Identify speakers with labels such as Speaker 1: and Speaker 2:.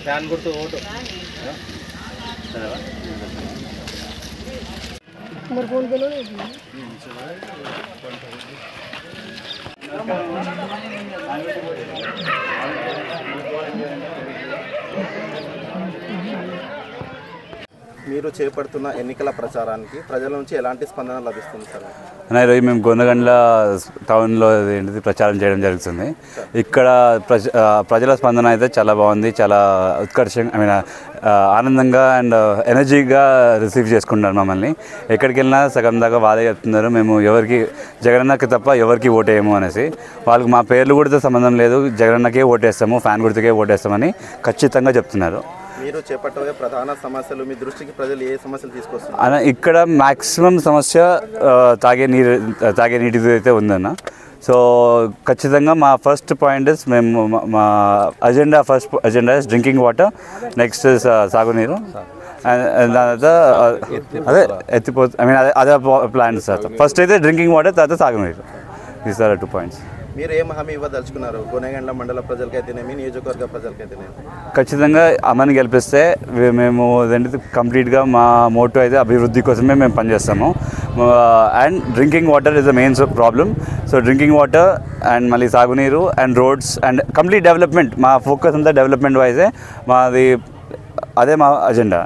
Speaker 1: Fan గుర్తు vote మరి phone పేలో
Speaker 2: మీరు చేపడుతున్న ఎన్నికల ప్రచారానికి ప్రజల నుంచి ఎలాంటి స్పందన లభిస్తుంది సార్?
Speaker 3: ఈరోజు మేము గొందగండ్ల టౌన్లో ఏంటిది ప్రచారం చేయడం జరుగుతుంది. ఇక్కడ ప్రజల స్పందన అయితే చాలా బాగుంది, చాలా ఉత్కర్షంగా ఆనందంగా అండ్ ఎనర్జీగా రిసీవ్ చేసుకుంటారు మమ్మల్ని. ఎక్కడికి వెళ్ళినా సగం దాకా వాళ్ళే చెప్తున్నారు మేము ఎవరికి జగనన్నకి తప్ప ఎవరికి ఓటేయము అనేసి. వాళ్ళకి మా పేర్లు కూడా సంబంధం లేదు, జగనన్నకే ఓటేస్తాము, ఫ్యాన్ గుర్తుకే ఓటేస్తామని ఖచ్చితంగా చెప్తున్నారు.
Speaker 2: మీరు చేపట్టబోయే ప్రధాన సమస్యలు మీ దృష్టికి ప్రజలు ఏ సమస్యలు తీసుకొస్తున్నారు?
Speaker 3: ఇక్కడ మ్యాక్సిమం సమస్య తాగే నీటిది అయితే ఉందన్న. సో ఖచ్చితంగా మా ఫస్ట్ పాయింట్ ఇస్ మేము మా first agenda is drinking water, next is సాగునీరు, దాని తర్వాత అదే అదే ప్లాన్ సార్. ఫస్ట్ అయితే డ్రింకింగ్ వాటర్, తర్వాత సాగునీరు. These are 2 points.
Speaker 2: మీరు ఏం హామీ ఇవ్వదలుచుకున్నారు గొనెగండ్ల మండల ప్రజలకైతేనేమి, నియోజకవర్గ ప్రజలకైతేనేమి?
Speaker 3: ఖచ్చితంగా అమ్మని గెలిపిస్తే మేము కంప్లీట్గా మా మోటో అయితే అభివృద్ధి కోసమే మేము పనిచేస్తాము. And drinking water is the main problem. So drinking water and మళ్ళీ సాగునీరు and roads and complete development. మా ఫోకస్ అంతా డెవలప్మెంట్ వైజే మాది, అదే మా అజెండా.